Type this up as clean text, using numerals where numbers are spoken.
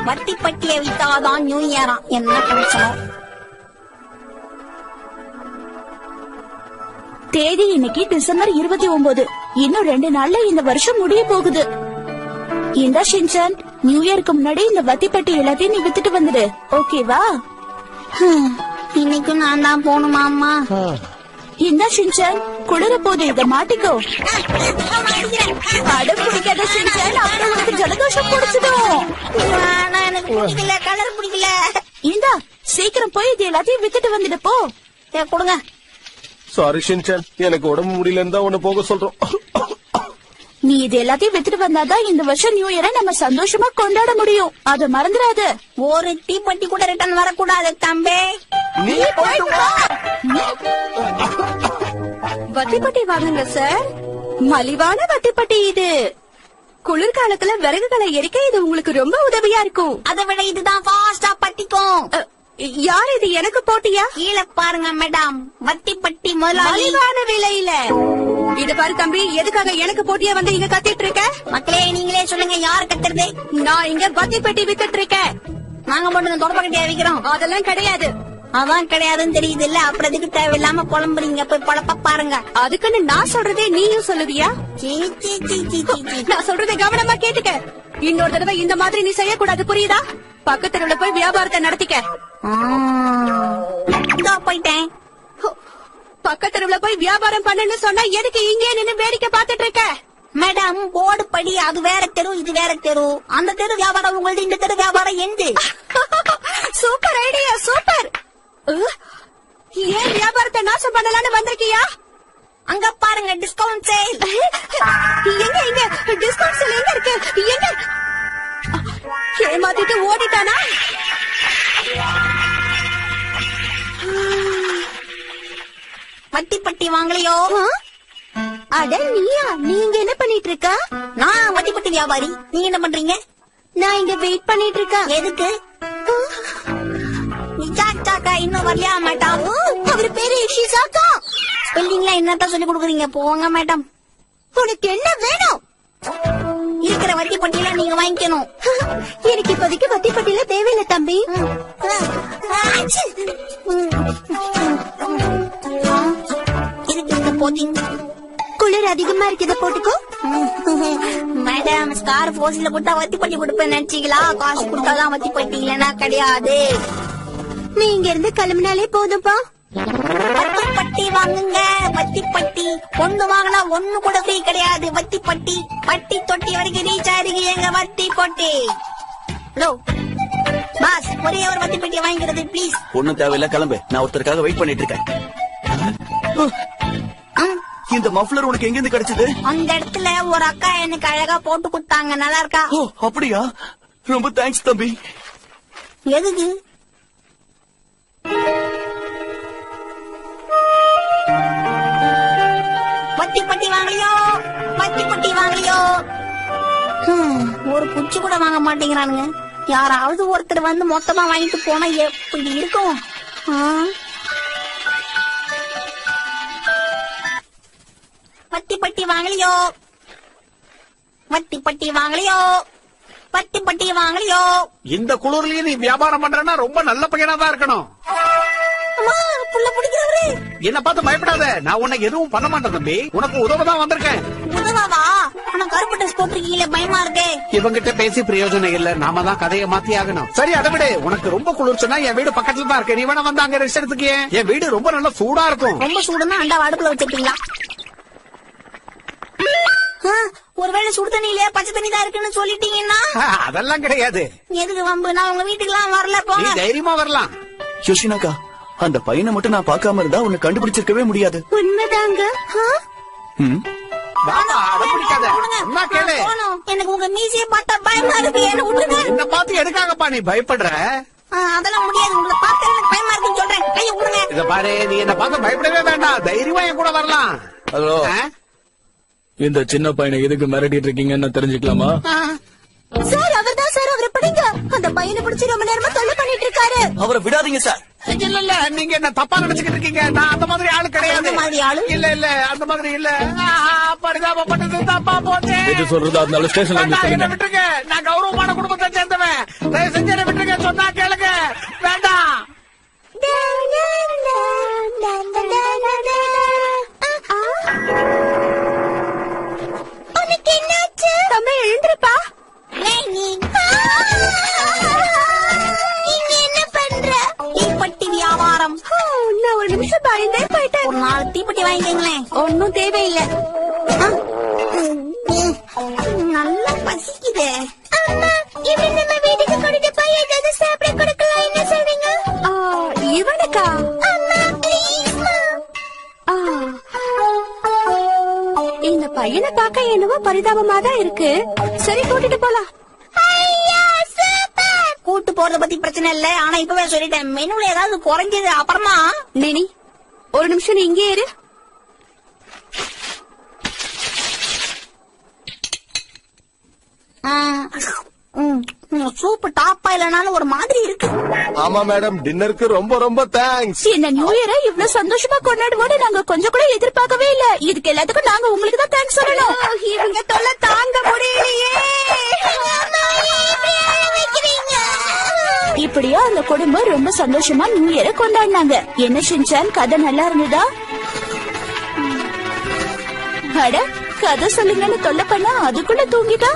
வட்டி பட்டியை வித்தாதான் நியூ இயரா. என்ன பிரச்சனை? தேதி இன்னைக்கு டிசம்பர் 29. இன்னும் 2 நாள்ல இந்த வருஷம் முடிய போகுது. இந்த ஷின்சான், நியூ இயருக்கு முன்னாடி இந்த வத்திப்பட்டி எல்லாத்தையும் நீ வித்துட்டு வந்துடு, ஓகேவா? இன்னைக்கு நான் தான் போகணுமா அம்மா? இந்த ஷின்சான், குளிர போது இத மாட்டிக்கோ. அடம் பிடிக்காத ஷின்சான், அப்புறம் உனக்கு ஜலதோஷம் பிடிச்சிடும். எனக்கு பிடிக்கல, கலர் பிடிக்கல. இந்தா சீக்கிரம் போய் இது எல்லாத்தையும் வித்துட்டு வந்துடு போ. கொடுங்க. சாரி ஷின்சான், எனக்கு உடம்பு முடியலன்னு தான் உன்னை போக சொல்றோம். நீ இது எல்லாத்தையும் வித்துட்டு வந்தாதான் இந்த வருஷம் நியூ இயரை நம்ம சந்தோஷமா கொண்டாட முடியும். அத மறந்துடாத. ஒரு தீப்பெட்டி கூட ரிட்டர்ன் வரக்கூடாது தம்பி. நீ வட்டிப்பட்டி வாங்குங்க சார். மலிவான வட்டிப்பட்டி இது. குளிர்காலத்துல விறகுகளை எரிக்க இது உங்களுக்கு ரொம்ப உதவியா இருக்கும். அதை விட இதுதான் ஃபாஸ்டா பட்டிக்கும். யார் இது? எனக்கு போட்டியா? கீழே பாருங்க மேடம், வட்டிப்பட்டி முதலாளி. மலிவான விலையில. இது பாரு தம்பி, எதுக்காக எனக்கு போட்டியா வந்து இங்க கத்திட்டு இருக்க? மக்களே நீங்களே சொல்லுங்க, யார் கத்துறது? நான் இங்க வட்டிப்பட்டி வித்துட்டு இருக்கேன். நாங்க மட்டும் தொடப்பக்கட்டியா விக்கிறோம். அதெல்லாம் கிடையாது. அதான் கிடையாதுன்னு தெரியுது இல்ல, அப்புறம் எதுக்கு தேவையில்லாம புலம்புறீங்க? போய் பழப்ப பாருங்க. அதுக்குன்னு நான் சொல்றதே நீயும் சொல்லுவியா? நான் சொல்றதை கவனமா கேட்டுக்க. இன்னொரு தடவை இந்த மாதிரி நீ செய்யக்கூடாது, புரியுதா? பக்கத்துல போய் வியாபாரத்தை நடத்திக்க. போயிட்டேன். பக்கத்துல போய் வியாபாரம் பண்ணுன்னு சொன்னா எதுக்கு இங்கே நின்னு வேடிக்கை பாத்துட்டு இருக்க? மேடம், போர்டு படி, அது வேற தெரு இது வேற தெரு. அந்த தெரு வியாபாரம் உங்களது, இந்த தெரு வியாபாரம் எந்த? Super idea, super. ஏன் வியாபாரத்தை நாசம் பண்ணலான்னு வந்திருக்கியா? அங்க பாருங்க, டிஸ்கவுண்ட் சேல். எங்க எங்க டிஸ்கவுண்ட் சேல் எங்க இருக்கு? எங்க? ஏமாத்திட்டு ஓடிட்டானா? வட்டிப்பட்டி வாங்கலையோ? அட நீயா? நீங்க என்ன பண்ணிட்டு இருக்க? நான் வட்டிப்பட்டி வியாபாரி. நீங்க என்ன பண்றீங்க? நான் இங்க வெயிட் பண்ணிட்டு இருக்கேன். எதுக்கு? நிஜாக்கா இன்னும் வரலையா மேடம்? அவர் பேரு ஷிசாக்கா. ஸ்பெல்லிங்லாம் என்னத்தான் சொல்லி கொடுக்குறீங்க? போங்க மேடம். உனக்கு என்ன வேணும்? இருக்கிற வட்டிப்பட்டியில நீங்க வாங்கிக்கணும். எனக்கு இப்போதைக்கு வட்டிப்பட்டியில தேவையில்லை தம்பி. இதுக்கு போட்டீங்க. குளிர் அதிகமா இருக்குது, போட்டுக்கோ. மேடம், ஸ்கார் போஸ்ட்ல கொடுத்தா வட்டிப்பட்டி கொடுப்பேன் நினைச்சீங்களா? காசு கொடுத்தாதான் வட்டிப்பட்டி, இல்லன்னா கிடையாது. நீ இங்க இருந்து கிளம்பினாலே போதும்பா. வட்டிப்பட்டி வாங்குங்க, வட்டிப்பட்டி. ஒண்ணு வாங்கினா ஒண்ணு கூட ஃப்ரீ கிடையாது. வட்டிப்பட்டி, பட்டி தொட்டி வரைக்கும் ரீச் ஆயிருக்கு எங்க வட்டிப்பட்டி. ஹலோ பாஸ், ஒரே ஒரு வட்டிப்பட்டி வாங்கிக்கிறது பிளீஸ். ஒண்ணும் தேவையில்ல, கிளம்பு. நான் ஒருத்தருக்காக வெயிட் பண்ணிட்டு இருக்கேன். இந்த மஃப்ளர் உனக்கு எங்க இருந்து கிடைச்சது? அந்த இடத்துல ஒரு அக்கா எனக்கு அழகா போட்டு கொடுத்தாங்க. நல்லா இருக்கா? ஓ அப்படியா? ரொம்ப தேங்க்ஸ் தம்பி. எதுக்கு? வட்டிப்பட்டி வாங்கலையோ? வட்டிப்பட்டி வாங்கலையோ? ஒரு குச்சி கூட வாங்க மாட்டேங்கிறானுங்க. யாராவது ஒருத்தர் வந்து மொத்தமா வாங்கிட்டு போனா எப்படி இருக்கும்? வட்டிப்பட்டி வாங்கலையோ? வட்டிப்பட்டி வாங்கலையோ? வட்டிப்பட்டி வாங்கலையோ? இந்த குளிர்லயே நீ வியாபாரம் பண்றன்னா ரொம்ப நல்ல பையனா தான் இருக்கணும். புள்ள பிடிக்கிறவரு என்ன பார்த்து பயப்படாத. நான் உன்னை எதுவும் பண்ண மாட்டேன் தம்பி. உனக்கு உதவதான் வந்திருக்கேன். உதவாவா? ஆனா கருப்பு ட்ரெஸ் போட்டிருக்கீங்களே, பயமா இருக்கு. இவங்கிட்ட பேசி பிரயோஜனம் இல்ல. நாம தான் கதையை மாத்தி ஆகணும். சரி, அதை விட உனக்கு ரொம்ப குளிர்ச்சுன்னா என் வீடு பக்கத்துல தான் இருக்கு. நீ வேணா வந்து அங்க ரெஸ்ட் எடுத்துக்கிய. என் வீடு ரொம்ப நல்லா சூடா இருக்கும். ரொம்ப சூடுன்னா அண்டா அடுப்புல வச்சிருக்கீங்களா? ஒருவேளை சுடு தண்ணியில பச்சை தண்ணி தான் இருக்குன்னு சொல்லிட்டீங்கன்னா? அதெல்லாம் கிடையாது. எதுக்கு வம்பு? நான் உங்க வீட்டுக்கு எல்லாம் வரல. நீ தைரியமா வரலாம். யோஷினாக்கா, அந்த பையனை மட்டும் நான் பார்க்காம இருந்தா உன்னை கண்டுபிடிச்சிருக்கவே முடியாது. உண்மைதாங்க. எனக்கு உங்க மீசையை பார்த்தா பயமா இருக்கு. என்ன விட்டுருங்க. என்ன பார்த்து எதுக்காகப்பா நீ பயப்படுற? அதெல்லாம் முடியாது. உங்களை பார்த்து எனக்கு பயமா இருக்குன்னு சொல்றேன். கையை விடுங்க. இத பாரு, நீ என்ன பார்த்து பயப்படவே வேண்டாம். தைரியமா என் கூட வரலாம். ஹலோ, இந்த சின்ன பையனை எதுக்கு மிரட்டிட்டு இருக்கீங்கன்னு தெரிஞ்சுக்கலாமா? சார், அவர்தான் சார். அவரை பிடிங்க. அந்த பையனை பிடிச்சி ரொம்ப நேரமா தொல்லை பண்ணிட்டு இருக்காரு. அவரை விடாதீங்க சார். இல்ல இல்ல, நீங்க என்ன தப்பா நினைச்சுக்கிட்டு இருக்கீங்க. நான் அந்த மாதிரி ஆளு கிடையாது. இல்ல இல்ல, அந்த மாதிரி இல்ல. பரிதாபப்பட்டது தப்பா போச்சு. இது சொல்றது அதனால ஸ்டேஷன்ல விட்டுருங்க. நான் கௌரவமான குடும்பத்தை சேர்ந்தவன். நல்லா பசிக்குதே. அம்மா, இவனை நம்ம வீட்டுக்கு கொண்டுட்டு போய் ஏதாவது சாப்பிட கொடுக்கலாம். என்ன சொல்றீங்க? இவனுக்கா? அம்மா, ப்ளீஸ்மா. இந்த பையனை பார்க்க என்னவோ பரிதாபமா தான் இருக்கு. சரி, கூட்டிட்டு போலாம். கூட்டு போறத பத்தி பிரச்சனை இல்ல. ஆனா இப்பவே சொல்லிட்டேன், மெனுல ஏதாவது குறைஞ்சது அப்புறமா. நேனி, ஒரு நிமிஷம் நீ இங்கே இரு. சூப்பு டாப்பா இல்லனாலும் ஒரு மாதிரி இருக்கு. ஆமா மேடம், டின்னருக்கு ரொம்ப ரொம்ப தேங்க்ஸ். இந்த நியூ இயரை இவ்வளவு சந்தோஷமா கொண்டாடுவோம்னு நாங்க கொஞ்சம் கூட எதிர்பார்க்கவே இல்ல. இதுக்கு எல்லாத்துக்கும் நாங்க உங்களுக்கு தான் தேங்க்ஸ் சொல்லணும். இவங்க தொல்லை தாங்க முடியலையே. இப்படியா அந்த குடும்பம் ரொம்ப சந்தோஷமா நியூ இயரை கொண்டாடினாங்க. என்ன ஷின்சான், கதை நல்லா இருந்ததா? அட, கதை சொல்லுங்கன்னு தொல்லை பண்ணா அதுக்குள்ள தூங்கிட்டா.